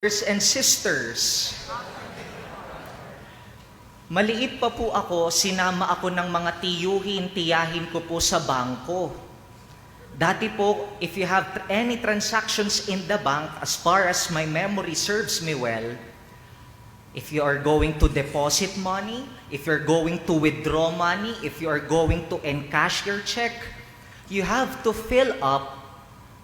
Brothers and sisters, maliit pa po ako, sinama ako ng mga tiyahin ko po sa bangko. Dati po, if you have any transactions in the bank, as far as my memory serves me well, if you are going to deposit money, if you're going to withdraw money, if you are going to encash your check, you have to fill up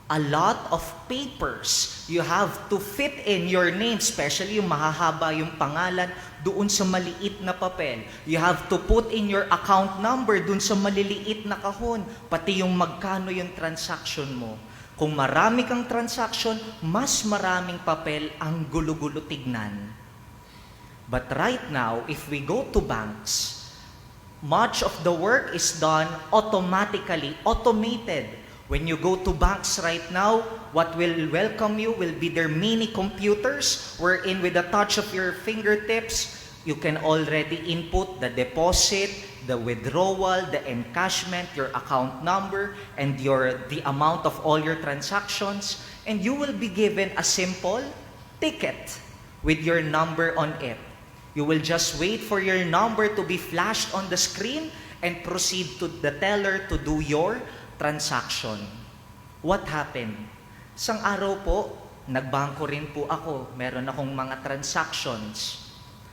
a lot of papers. You have to fit in your name, especially yung mahahaba yung pangalan doon sa maliit na papel. You have to put in your account number doon sa maliliit na kahon, pati yung magkano yung transaction mo. Kung marami kang transaction, mas maraming papel ang gulo-gulo tignan. But right now, if we go to banks, much of the work is done automatically, automated. When you go to banks right now, what will welcome you will be their mini computers, wherein with a touch of your fingertips, you can already input the deposit, the withdrawal, the encashment, your account number, and the amount of all your transactions, and you will be given a simple ticket with your number on it. You will just wait for your number to be flashed on the screen and proceed to the teller to do your transaction. What happened? Isang araw po, nagbangko rin po ako. Meron akong mga transactions.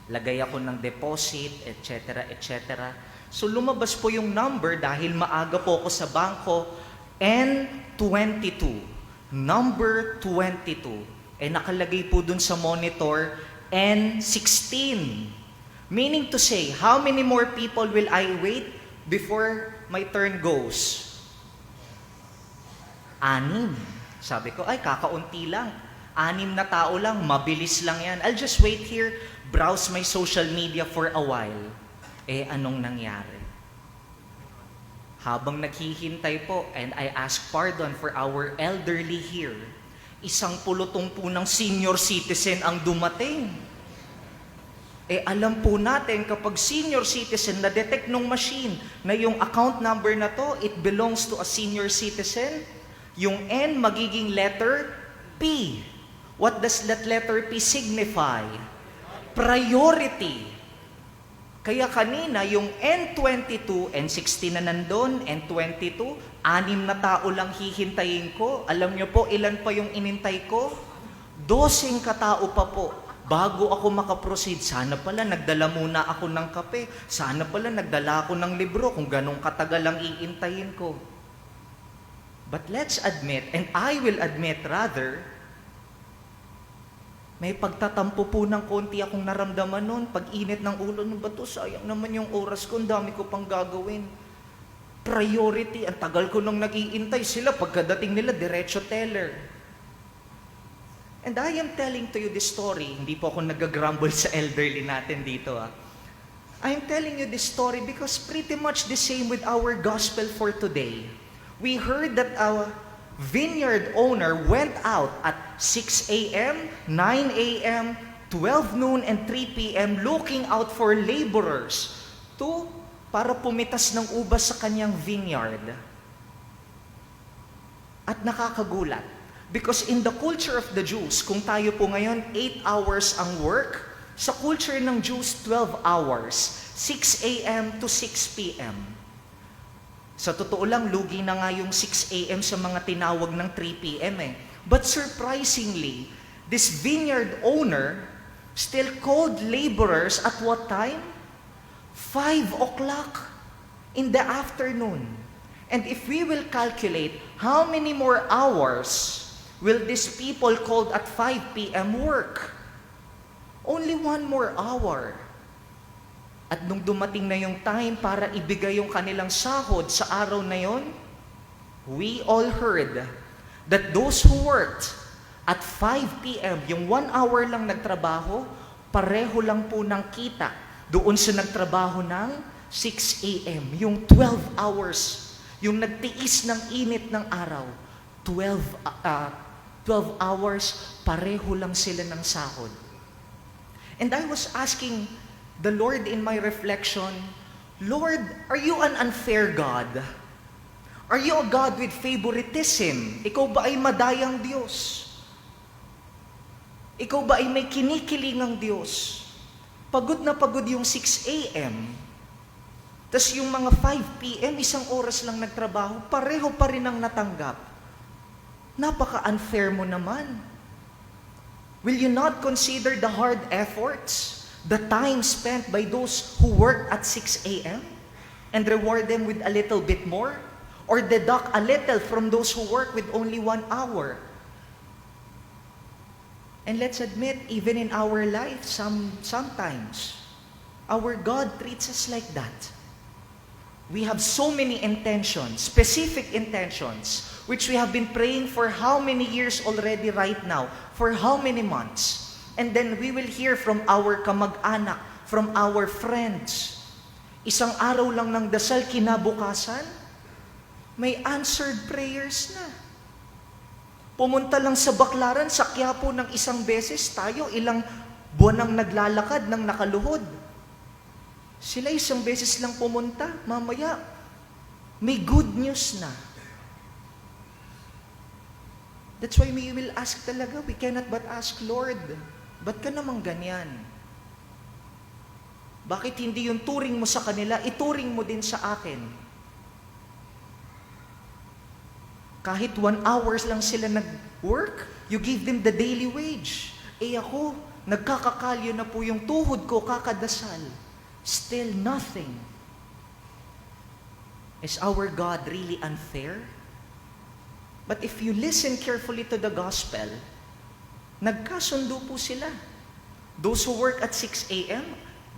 Lagay ako ng deposit, etc., etc. So lumabas po yung number dahil maaga po ako sa bangko, N22. Number 22. Nakalagay po dun sa monitor, N16. Meaning to say, how many more people will I wait before my turn goes? 6. Sabi ko, ay kakaunti lang. 6 na tao lang, mabilis lang yan. I'll just wait here, browse my social media for a while. Anong nangyari? Habang naghihintay po, and I ask pardon for our elderly here, isang pulutong po ng senior citizen ang dumating. Alam po natin kapag senior citizen, na-detect nung machine na yung account number na to, it belongs to a senior citizen, yung N magiging letter P. What does that letter P signify? Priority. Kaya kanina, yung N22, N16 na nandun, N22, 6 na tao lang hihintayin ko. Alam nyo po, ilan pa yung inintay ko? 12 katao pa po. Bago ako makaproceed, sana pala nagdala muna ako ng kape. Sana pala nagdala ako ng libro kung ganong katagal lang iintayin ko. But let's admit, and I will admit rather, may pagtatampo po ng konti akong naramdaman noon. Pag-init ng ulo, bato, sayang naman yung oras ko, ang dami ko pang gagawin. Priority, ang tagal ko nung nag-iintay sila, pagkadating nila, diretso teller. And I am telling to you this story, hindi po ako nag-grumble sa elderly natin dito. I am telling you this story because pretty much the same with our gospel for today. We heard that a vineyard owner went out at 6 a.m., 9 a.m., 12 noon, and 3 p.m. looking out for laborers para pumitas ng ubas sa kanyang vineyard. At nakakagulat. Because in the culture of the Jews, kung tayo po ngayon, 8 hours ang work, sa culture ng Jews, 12 hours, 6 a.m. to 6 p.m. Sa totoo lang, lugi na nga yung 6 a.m. sa mga tinawag ng 3 p.m. But surprisingly, this vineyard owner still called laborers at what time? 5 o'clock in the afternoon. And if we will calculate how many more hours will these people called at 5 p.m. work? Only 1 more hour. At nung dumating na yung time para ibigay yung kanilang sahod sa araw na yon, we all heard that those who worked at 5 p.m., yung 1 hour lang nagtrabaho, pareho lang po ng kita doon sa nagtrabaho ng 6 a.m., yung 12 hours, yung nagtiis ng init ng araw, 12 hours, pareho lang sila ng sahod. And I was asking the Lord in my reflection, Lord, are you an unfair God? Are you a God with favoritism? Ikaw ba ay madayang Diyos? Ikaw ba ay may kinikilingang Diyos? Pagod na pagod yung 6 a.m., tas yung mga 5 p.m., isang oras lang nagtrabaho, pareho pa rin ang natanggap. Napaka-unfair mo naman. Will you not consider the hard efforts, the time spent by those who work at 6 a.m. and reward them with a little bit more? Or deduct a little from those who work with only 1 hour? And let's admit, even in our life, sometimes, our God treats us like that. We have so many intentions, specific intentions, which we have been praying for how many years already right now, for how many months. And then we will hear from our kamag-anak, from our friends. Isang araw lang ng dasal kinabukasan, may answered prayers na. Pumunta lang sa Baklaran, sa Quiapo ng isang beses, tayo ilang buwan ang naglalakad ng nakaluhod. Sila isang beses lang pumunta, mamaya, may good news na. That's why we will ask talaga, we cannot but ask, Lord, ba't ka namang ganyan? Bakit hindi yung turing mo sa kanila, ituring mo din sa akin? Kahit 1 hours lang sila nag-work, you give them the daily wage. Eh ako, nagkakakalyo na po yung tuhod ko, kakadasal. Still nothing. Is our God really unfair? But if you listen carefully to the gospel, nagkasundo po sila. Those who work at 6 a.m.,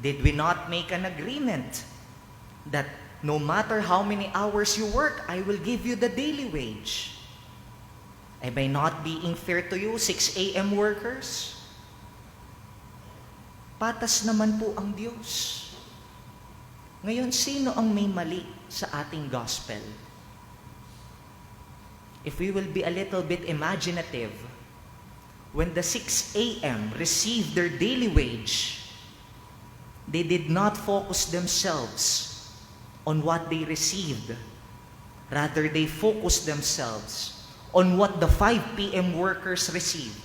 did we not make an agreement that no matter how many hours you work, I will give you the daily wage? Am I not being fair to you, 6 a.m. workers? Patas naman po ang Diyos. Ngayon, sino ang may mali sa ating gospel? If we will be a little bit imaginative, when the 6 a.m. received their daily wage, they did not focus themselves on what they received. Rather, they focused themselves on what the 5 p.m. workers received.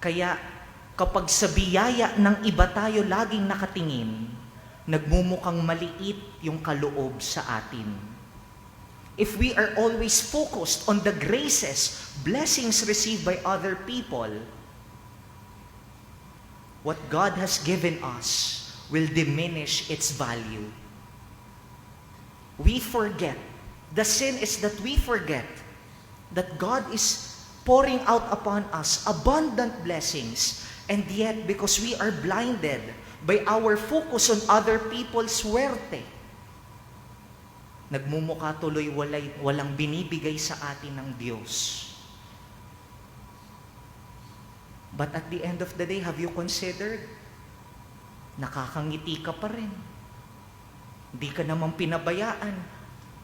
Kaya, kapag sa biyaya ng iba tayo laging nakatingin, nagmumukhang maliit yung kaloob sa atin. If we are always focused on the graces, blessings received by other people, what God has given us will diminish its value. We forget. The sin is that we forget that God is pouring out upon us abundant blessings, and yet because we are blinded by our focus on other people's swerte, nagmumukha tuloy walang binibigay sa atin ng Diyos. But at the end of the day, have you considered? Nakakangiti ka pa rin. Di ka naman pinabayaan.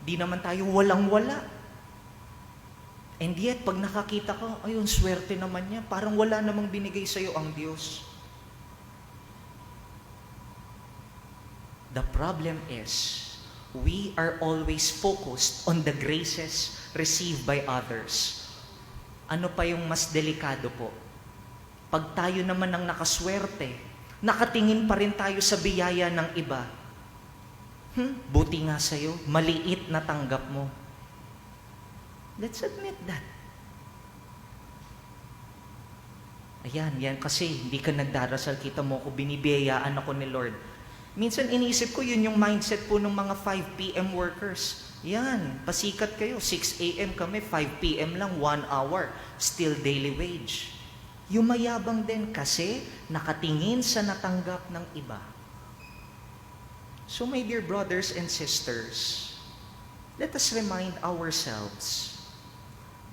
Di naman tayo walang-wala. And yet, pag nakakita ko, ayun, swerte naman niya. Parang wala namang binigay sa'yo ang Diyos. The problem is, we are always focused on the graces received by others. Ano pa yung mas delikado po? Pag tayo naman ang nakaswerte, nakatingin pa rin tayo sa biyaya ng iba. Buti nga sa'yo, maliit na tanggap mo. Let's admit that. Ayan, yan kasi hindi ka nagdarasal, kita mo ko, binibiyayaan ako ni Lord. Minsan iniisip ko, yun yung mindset po ng mga 5 p.m. workers. Yan, pasikat kayo, 6 a.m. kami, 5 p.m. lang, 1 hour, still daily wage. Yumayabang din kasi nakatingin sa natanggap ng iba. So my dear brothers and sisters, let us remind ourselves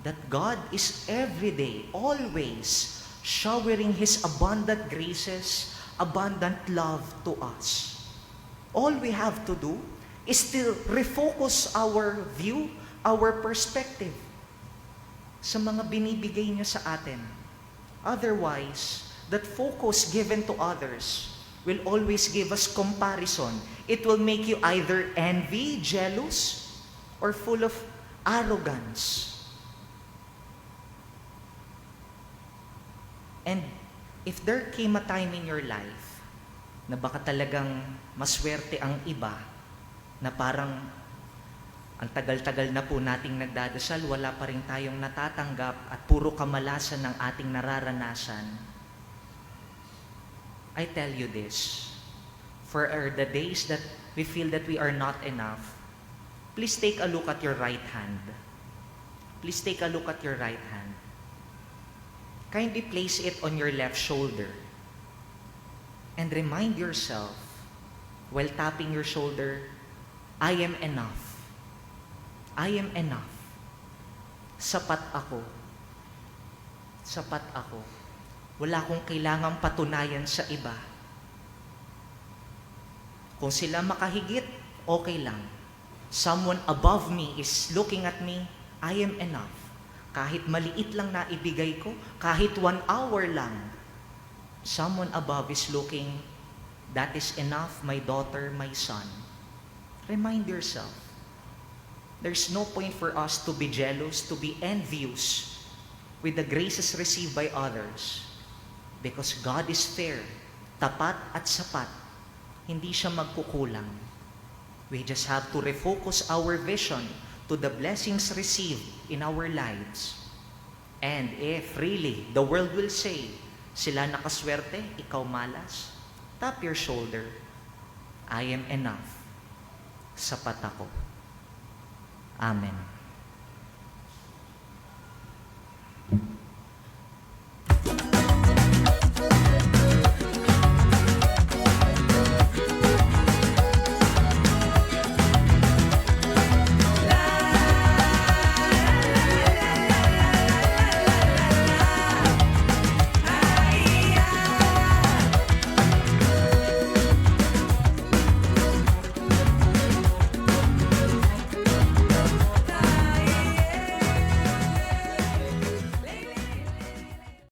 that God is every day, always showering His abundant graces, abundant love to us. All we have to do is to refocus our view, our perspective sa mga binibigay niya sa atin. Otherwise, that focus given to others will always give us comparison. It will make you either envy, jealous, or full of arrogance. And if there came a time in your life na baka talagang maswerte ang iba, na parang ang tagal-tagal na po nating nagdadasal, wala pa rin tayong natatanggap at puro kamalasan ng ating nararanasan, I tell you this, for the days that we feel that we are not enough, please take a look at your right hand. Please take a look at your right hand. Kindly place it on your left shoulder and remind yourself while tapping your shoulder, I am enough. I am enough. Sapat ako. Sapat ako. Wala akong kailangang patunayan sa iba. Kung sila makahigit, okay lang. Someone above me is looking at me, I am enough. Kahit maliit lang na ibigay ko, kahit 1 hour lang, someone above is looking, that is enough, my daughter, my son. Remind yourself. There's no point for us to be jealous, to be envious with the graces received by others. Because God is fair, tapat at sapat. Hindi siya magkukulang. We just have to refocus our vision to the blessings received in our lives. And if really the world will say, sila nakaswerte, ikaw malas, tap your shoulder. I am enough. Sapat ako. Amen.